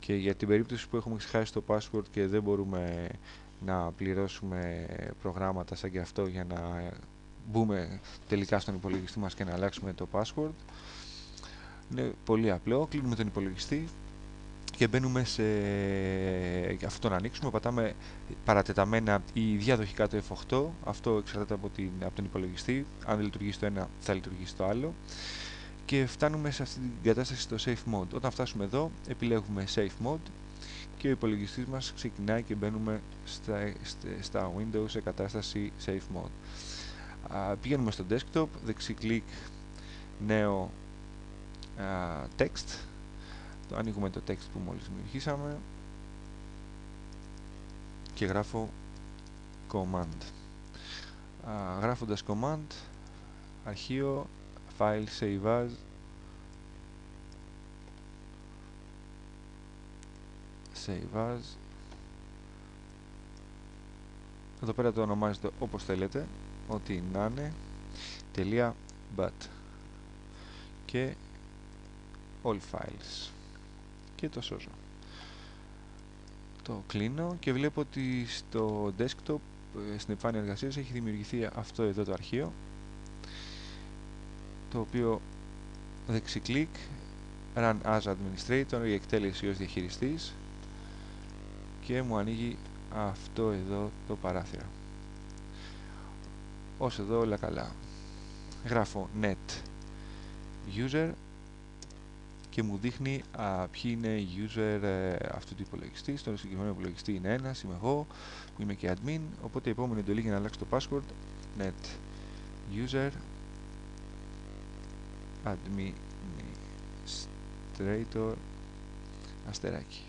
Και για την περίπτωση που έχουμε ξεχάσει το password και δεν μπορούμε να πληρώσουμε προγράμματα σαν και αυτό για να μπούμε τελικά στον υπολογιστή μας και να αλλάξουμε το password, είναι πολύ απλό. Κλείνουμε τον υπολογιστή και μπαίνουμε σε αυτό να ανοίξουμε, πατάμε παρατεταμένα ή διαδοχικά το F8, αυτό εξαρτάται από τον υπολογιστή, αν δεν λειτουργήσει το ένα θα λειτουργήσει το άλλο, και φτάνουμε σε αυτή την κατάσταση στο Safe Mode. Όταν φτάσουμε εδώ επιλέγουμε Safe Mode και ο υπολογιστής μας ξεκινάει και μπαίνουμε στα Windows σε κατάσταση Safe Mode. Πηγαίνουμε στο desktop, δεξί κλικ, νέο text, ανοίγουμε το text που μόλις δημιουργήσαμε και γράφω command. Γράφοντας command, αρχείο, file, save as, εδώ πέρα το ονομάζετε όπως θέλετε, ό,τι να είναι, .bat και all files και το σώζω. Το κλείνω και βλέπω ότι στο desktop, στην επιφάνεια εργασίας, έχει δημιουργηθεί αυτό εδώ το αρχείο, το οποίο δεξί κλικ, run as administrator, η εκτέλεση ως διαχειριστής, και μου ανοίγει αυτό εδώ το παράθυρο. Ως εδώ όλα καλά. Γράφω net user και μου δείχνει ποιοι είναι οι user αυτού του υπολογιστή. Στον συγκεκριμένο υπολογιστή είναι ένας, είμαι εγώ που είμαι και admin, οπότε η επόμενη εντολή για να αλλάξω το password, net user administrator αστεράκι.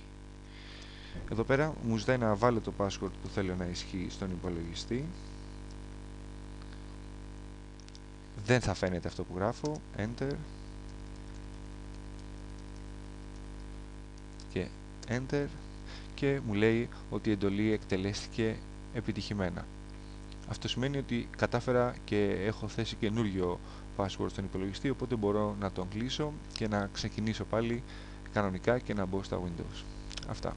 Εδώ πέρα μου ζητάει να βάλω το password που θέλω να ισχύει στον υπολογιστή. Δεν θα φαίνεται αυτό που γράφω. Enter και Enter και μου λέει ότι η εντολή εκτελέστηκε επιτυχημένα. Αυτό σημαίνει ότι κατάφερα και έχω θέσει καινούριο password στον υπολογιστή, οπότε μπορώ να τον κλείσω και να ξεκινήσω πάλι κανονικά και να μπω στα Windows. Αυτά.